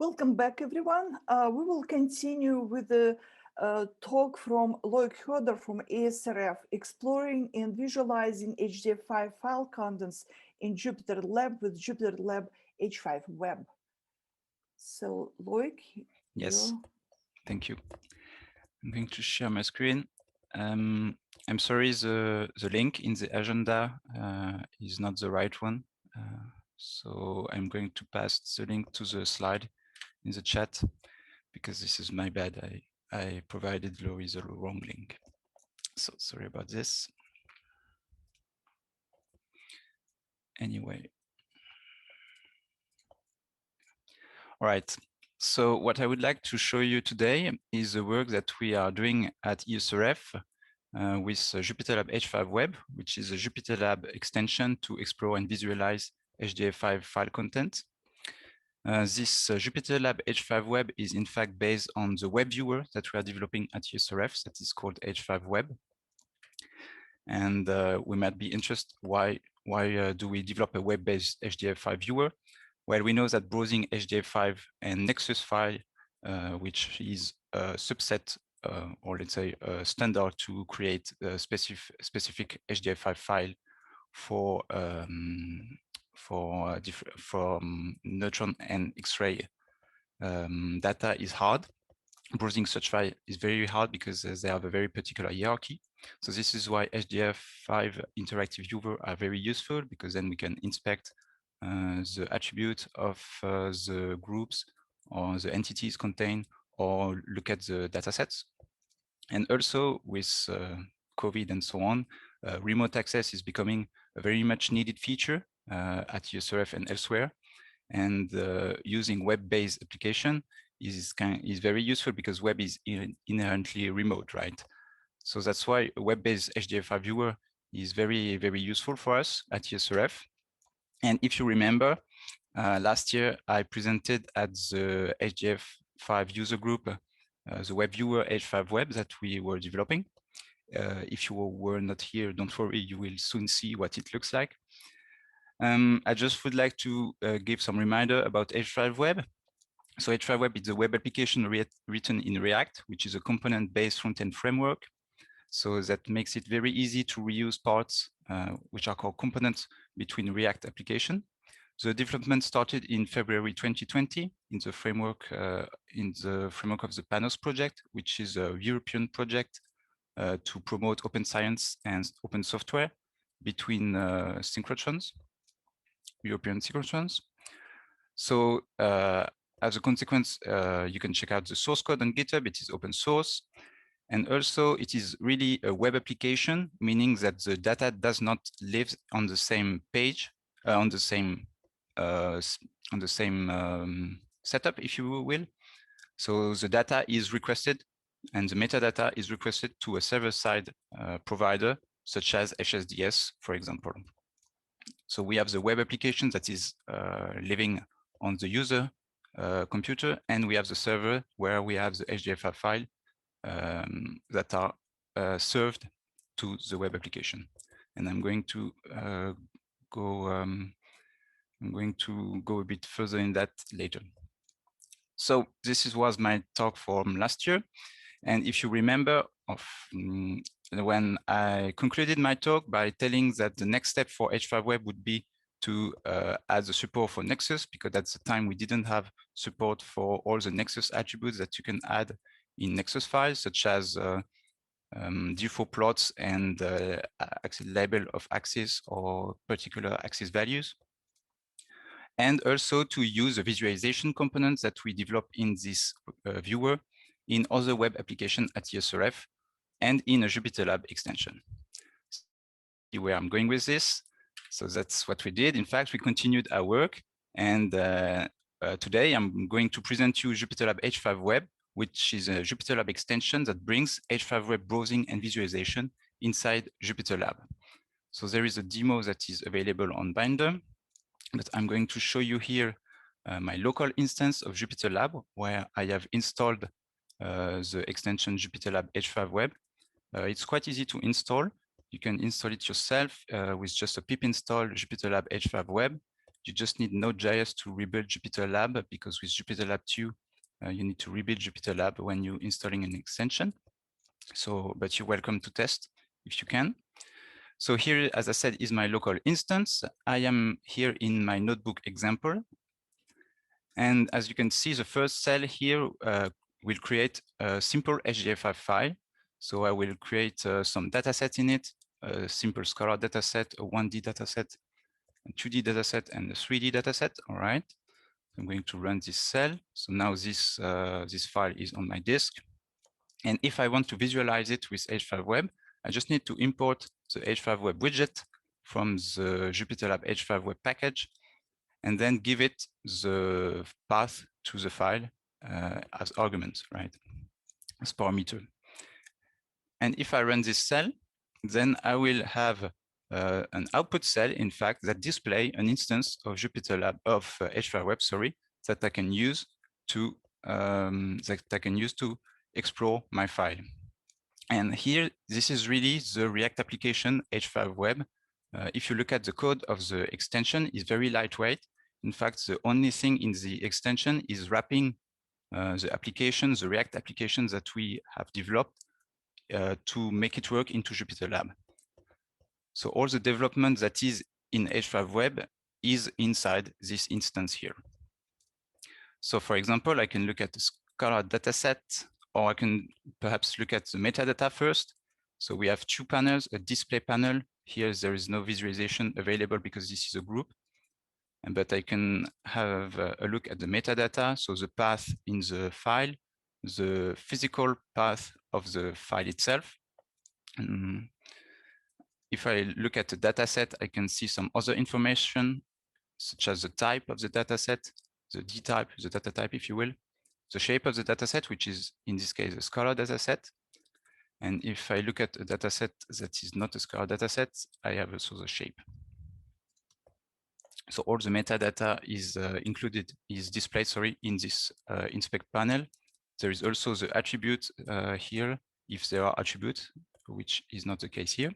Welcome back, everyone. We will continue with the talk from Loïc HUDER from ESRF, exploring and visualizing HDF5 file contents in JupyterLab with jupyterlab-h5web. So, Loïc, yes, thank you. I'm going to share my screen. I'm sorry, the link in the agenda is not the right one. So I'm going to pass the link to the slide in the chat because this is my bad. I provided Loïc the wrong link. So sorry about this. Anyway. All right. So what I would like to show you today is the work that we are doing at ESRF with jupyterlab-h5web, which is a JupyterLab extension to explore and visualize HDF5 file content. This jupyterlab-h5web is in fact based on the web viewer that we are developing at ESRF that is called h5web. And we might be interested, why do we develop a web-based HDF5 viewer? Well, we know that browsing HDF5 and Nexus file, which is a subset, or let's say a standard to create a specific HDF5 file for neutron and X-ray data is hard. Browsing such file is very hard because they have a very particular hierarchy. So this is why HDF5 interactive viewer are very useful, because then we can inspect the attribute of the groups or the entities contained, or look at the datasets. And also with COVID and so on, remote access is becoming a very much needed feature at ESRF and elsewhere. And using web-based application is very useful because web is inherently remote, right? So that's why a web-based HDF5 viewer is very, very useful for us at ESRF. And if you remember, last year I presented at the HDF5 user group, the web viewer h5web that we were developing. If you were not here, don't worry, you will soon see what it looks like. I just would like to give some reminder about h5web. So h5web is a web application written in React, which is a component-based front-end framework. So that makes it very easy to reuse parts, which are called components, between React application. The development started in February 2020 in the framework of the Panos project, which is a European project to promote open science and open software between synchrotrons, European synchrotrons. So as a consequence, you can check out the source code on GitHub. It is open source. And also it is really a web application, meaning that the data does not live on the same page, on the same setup, if you will. So the data is requested and the metadata is requested to a server-side provider, such as HSDS, for example. So we have the web application that is living on the user computer, and we have the server where we have the HDF5 file that are served to the web application. And I'm going to go a bit further in that later. So this was my talk from last year. And if you remember when I concluded my talk by telling that the next step for h5web would be to add the support for Nexus, because at the time we didn't have support for all the Nexus attributes that you can add in Nexus files, such as default plots and label of axis or particular axis values. And also to use the visualization components that we develop in this viewer in other web applications at ESRF and in a JupyterLab extension. See where I'm going with this. So that's what we did. In fact, we continued our work. And today I'm going to present you jupyterlab-h5web, which is a JupyterLab extension that brings h5web browsing and visualization inside JupyterLab. So there is a demo that is available on Binder, but I'm going to show you here my local instance of JupyterLab, where I have installed the extension jupyterlab-h5web. It's quite easy to install. You can install it yourself with just a pip install jupyterlab-h5web. you just need Node.js to rebuild JupyterLab, because with JupyterLab2, you need to rebuild JupyterLab when you're installing an extension. So, but you're welcome to test if you can. So here, as I said, is my local instance. I am here in my notebook example. And as you can see, the first cell here will create a simple HDF5 file. So I will create some dataset in it, a simple scalar dataset, a 1D dataset, a 2D dataset, and a 3D dataset. All right. I'm going to run this cell. So now this file is on my disk. And if I want to visualize it with H5web, I just need to import the H5web widget from the jupyterlab-h5web package, and then give it the path to the file as arguments, right, as parameter. And if I run this cell, then I will have an output cell, in fact, that display an instance of JupyterLab of H5web, sorry, that I can use to explore my file. And here, this is really the React application H5web. If you look at the code of the extension, it's very lightweight. In fact, the only thing in the extension is wrapping the application, the React application that we have developed to make it work into JupyterLab. So all the development that is in H5web is inside this instance here. So for example, I can look at the scalar dataset, or I can perhaps look at the metadata first. So we have two panels, a display panel. Here there is no visualization available because this is a group. But I can have a look at the metadata, so the path in the file, the physical path of the file itself. If I look at the dataset, I can see some other information, such as the type of the dataset, the D type, the data type, if you will, the shape of the dataset, which is in this case a scalar dataset. And if I look at a dataset that is not a scalar dataset, I have also the shape. So all the metadata is displayed, sorry, in this inspect panel. There is also the attribute here, if there are attributes, which is not the case here.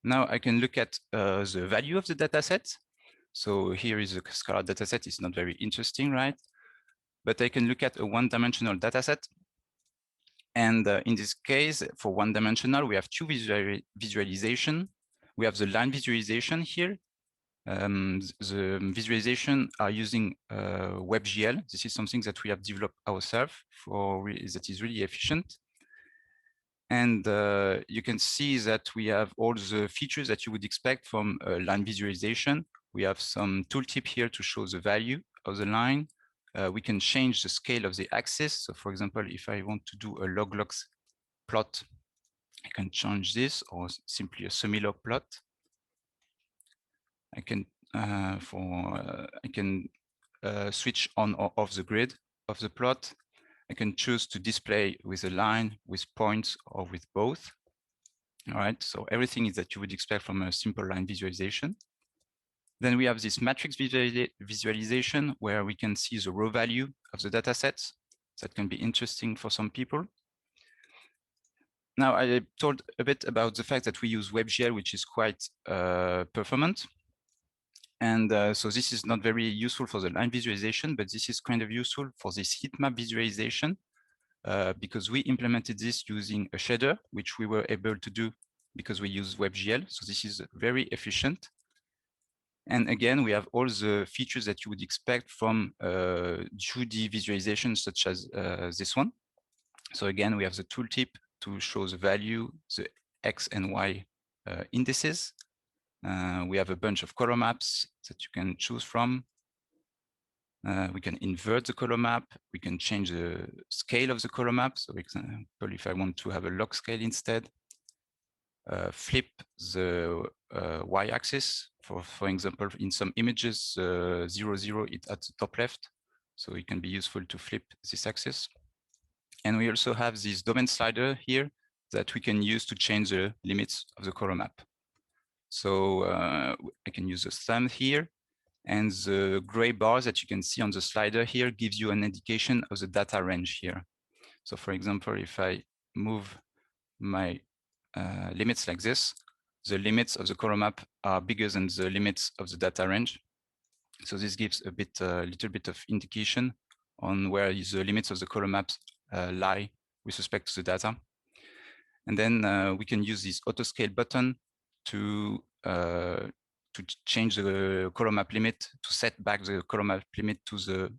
Now I can look at the value of the dataset. So here is a scalar dataset. It's not very interesting, right? But I can look at a one-dimensional dataset. And in this case, for one-dimensional, we have two visualization. We have the line visualization here. The visualization are using WebGL. This is something that we have developed ourselves that is really efficient. And you can see that we have all the features that you would expect from a line visualization. We have some tooltip here to show the value of the line. We can change the scale of the axis. So for example, if I want to do a log-logs plot, I can change this, or simply a semi-log plot. I can switch on or off the grid of the plot. I can choose to display with a line, with points, or with both. All right, so everything is that you would expect from a simple line visualization. Then we have this matrix visualization where we can see the raw value of the data sets. That can be interesting for some people. Now, I told a bit about the fact that we use WebGL, which is quite performant. And so this is not very useful for the line visualization, but this is kind of useful for this heat map visualization because we implemented this using a shader, which we were able to do because we use WebGL. So this is very efficient. And again, we have all the features that you would expect from 2D visualization, such as this one. So again, we have the tooltip to show the value, the X and Y indices. We have a bunch of color maps that you can choose from. We can invert the color map. We can change the scale of the color map. So for example, if I want to have a log scale instead, flip the y-axis. For example, in some images, 0, 0 is at the top left. So it can be useful to flip this axis. And we also have this domain slider here that we can use to change the limits of the color map. So I can use the thumb here, and the gray bar that you can see on the slider here gives you an indication of the data range here. So for example, if I move my limits like this, the limits of the color map are bigger than the limits of the data range. So this gives a little bit of indication on where the limits of the column maps lie with respect to the data. And then we can use this auto scale button to change the column map limit, to set back the column map limit to the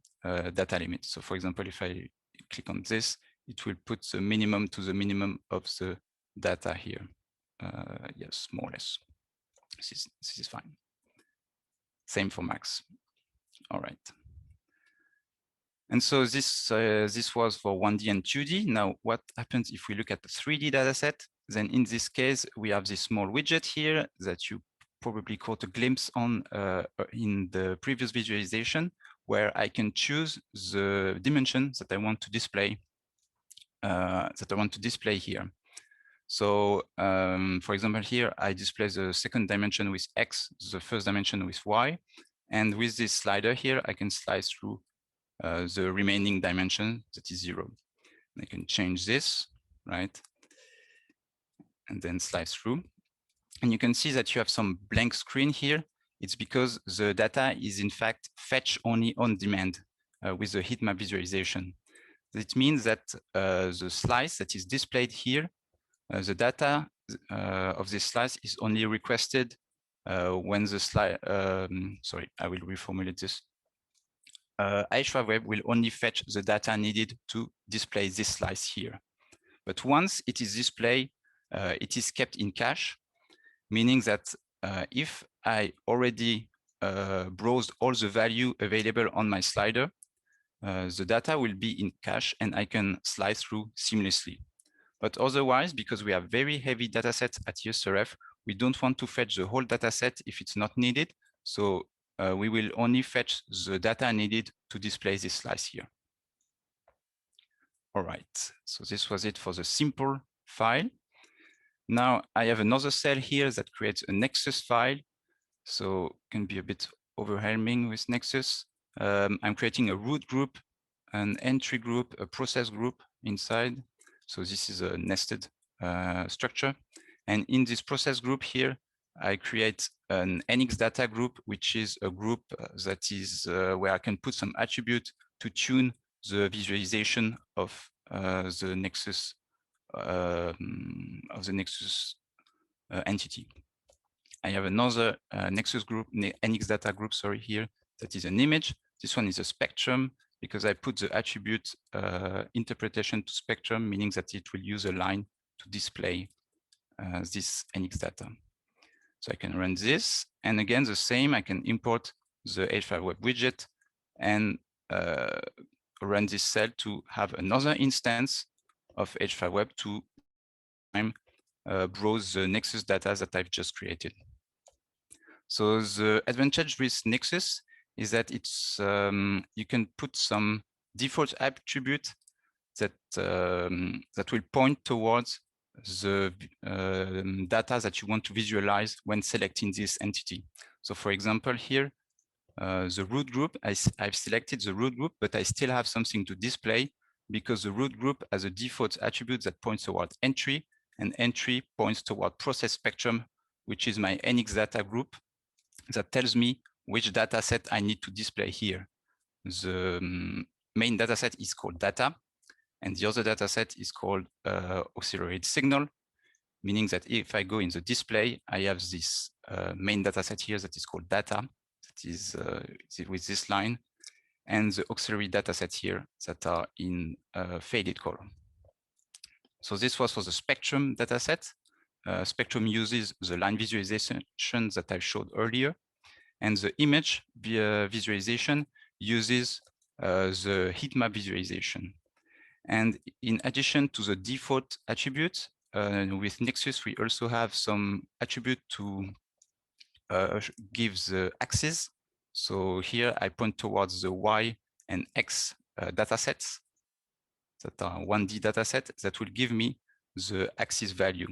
data limit. So for example, if I click on this, it will put the minimum to the minimum of the data here. Yes, more or less. This is fine. Same for max. All right. And so this was for 1D and 2D. Now, what happens if we look at the 3D dataset? Then in this case, we have this small widget here that you probably caught a glimpse on in the previous visualization, where I can choose the dimension that I want to display here. So, for example, here I display the second dimension with X, the first dimension with Y, and with this slider here, I can slice through the remaining dimension that is 0. I can change this, right? And then slice through. And you can see that you have some blank screen here. It's because the data is in fact fetched only on demand with the heat map visualization. It means that the slice that is displayed here, the data of this slice is only requested when the slide, sorry, I will reformulate this. H5web will only fetch the data needed to display this slice here. But once it is displayed, it is kept in cache, meaning that if I already browsed all the value available on my slider, the data will be in cache and I can slice through seamlessly. But otherwise, because we have very heavy datasets at ESRF, we don't want to fetch the whole dataset if it's not needed. So we will only fetch the data needed to display this slice here. All right, so this was it for the simple file. Now I have another cell here that creates a Nexus file. So it can be a bit overwhelming with Nexus. I'm creating a root group, an entry group, a process group inside. So this is a nested structure. And in this process group here, I create an NX data group, which is a group that is where I can put some attribute to tune the visualization of the Nexus entity. I have another Nexus group, NX data group, sorry, here, that is an image. This one is a spectrum because I put the attribute interpretation to spectrum, meaning that it will use a line to display this NX data. So I can run this, and again, the same, I can import the H5web widget and run this cell to have another instance of H5web to browse the Nexus data that I've just created. So the advantage with Nexus is that it's you can put some default attribute that that will point towards the data that you want to visualize when selecting this entity. So for example, here, the root group, I've selected the root group, but I still have something to display because the root group has a default attribute that points towards entry, and entry points toward process spectrum, which is my NX data group that tells me which data set I need to display here. The main data set is called data, and the other data set is called auxiliary signal, meaning that if I go in the display, I have this main data set here that is called data, that is with this line, and the auxiliary data set here that are in faded color. So this was for the spectrum data set. Spectrum uses the line visualization that I showed earlier, and the image visualization uses the heat map visualization. And in addition to the default attributes, with Nexus, we also have some attribute to give the axis. So here I point towards the Y and X datasets that are 1D dataset that will give me the axis value,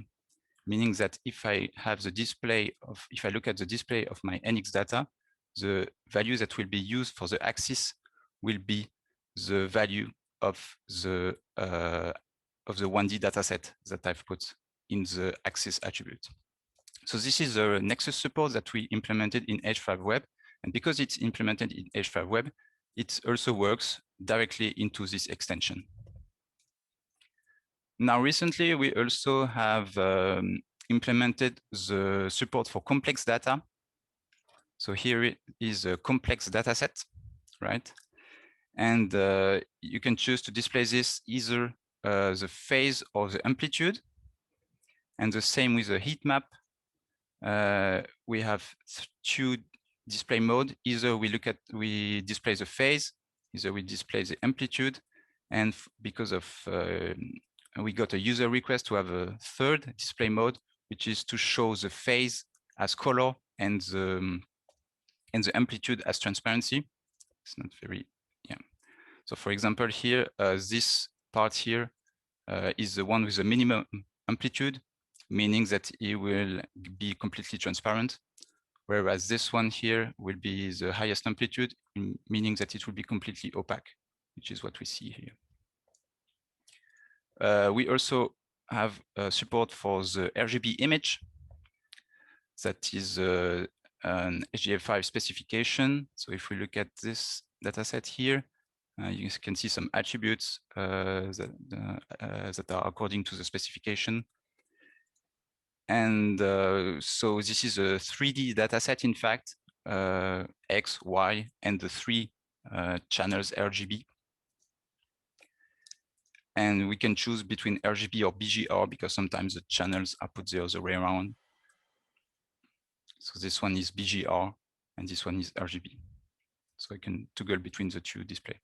meaning that if I have the display of, if I look at the display of my NX data, the value that will be used for the axis will be the value of the 1D dataset that I've put in the axis attribute. So this is a Nexus support that we implemented in H5web, And because it's implemented in H5web, it also works directly into this extension. Now, recently, we also have implemented the support for complex data. So here is a complex data set, right? And you can choose to display this either the phase or the amplitude. And the same with the heat map. We have two display mode. Either we display the phase, either we display the amplitude. And because of we got a user request to have a third display mode, which is to show the phase as color and the amplitude as transparency. It's not very, yeah. So for example, here, this part here is the one with the minimum amplitude, meaning that it will be completely transparent. Whereas this one here will be the highest amplitude, meaning that it will be completely opaque, which is what we see here. We also have support for the RGB image. That is an HDF5 specification. So if we look at this dataset here, you can see some attributes that are according to the specification. And so this is a 3D dataset, in fact, X, Y, and the 3 channels RGB. And we can choose between RGB or BGR because sometimes the channels are put the other way around. So this one is BGR and this one is RGB. So I can toggle between the two displays.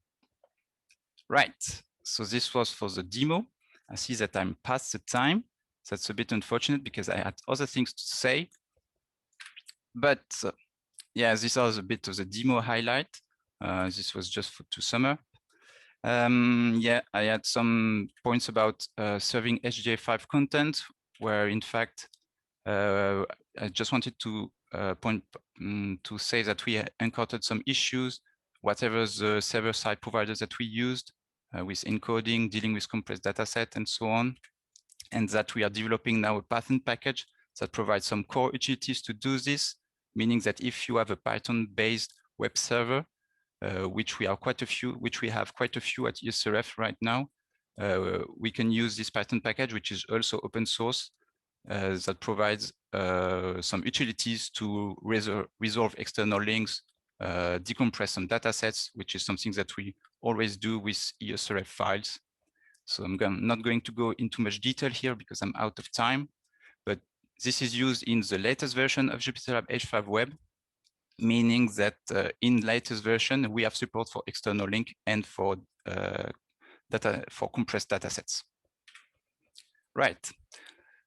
Right, so this was for the demo. I see that I'm past the time. That's a bit unfortunate because I had other things to say. But yeah, this was a bit of the demo highlight. This was just to sum up. Yeah, I had some points about serving HDF5 content, where in fact, I just wanted to to say that we encountered some issues, whatever the server-side providers that we used with encoding, dealing with compressed dataset, and so on, and that we are developing now a Python package that provides some core utilities to do this, meaning that if you have a Python-based web server, which we have quite a few at ESRF right now, we can use this Python package, which is also open source, that provides some utilities to resolve external links, decompress some datasets, which is something that we always do with ESRF files. So I'm not going to go into much detail here because I'm out of time, but this is used in the latest version of jupyterlab-h5web, meaning that in latest version, we have support for external link and for compressed datasets. Right.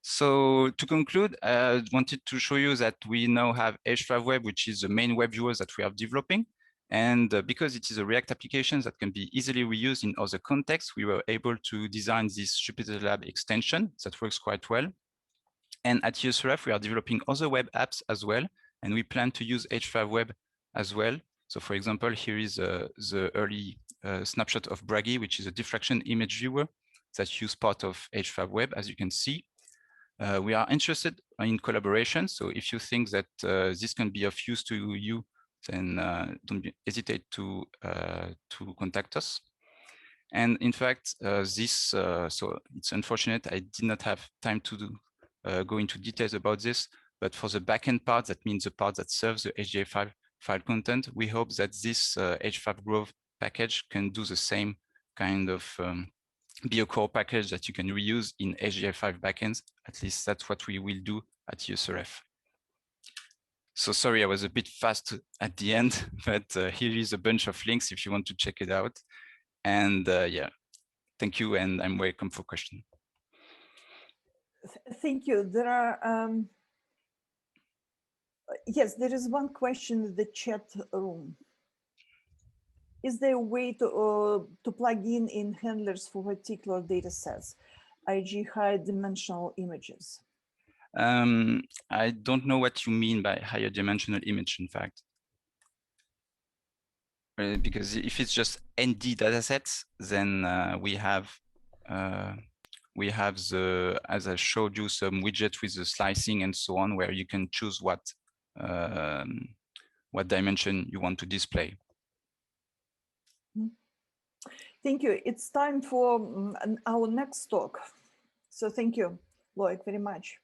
So to conclude, I wanted to show you that we now have H5web, which is the main web viewer that we are developing. And because it is a React application that can be easily reused in other contexts, we were able to design this JupyterLab extension that works quite well. And at ESRF, we are developing other web apps as well. And we plan to use H5web as well. So for example, here is the early snapshot of Bragi, which is a diffraction image viewer that uses part of H5web, as you can see. We are interested in collaboration. So if you think that this can be of use to you, then don't hesitate to contact us. And in fact, so it's unfortunate I did not have time to go into details about this, but for the backend part, that means the part that serves the HDF5 file content, we hope that this H5 Grove package can do the same kind of be a core package that you can reuse in HDF5 backends. At least that's what we will do at ESRF. So sorry, I was a bit fast at the end, but here is a bunch of links if you want to check it out. And yeah, thank you, and I'm welcome for questions. Thank you. There are, yes, there is one question in the chat room. Is there a way to plug in handlers for particular data sets, i.e. high dimensional images? I don't know what you mean by higher dimensional image, in fact. Because if it's just ND datasets, then we have the, as I showed you, some widget with the slicing and so on, where you can choose what what dimension you want to display. Thank you. It's time for our next talk. So thank you, Loïc, very much.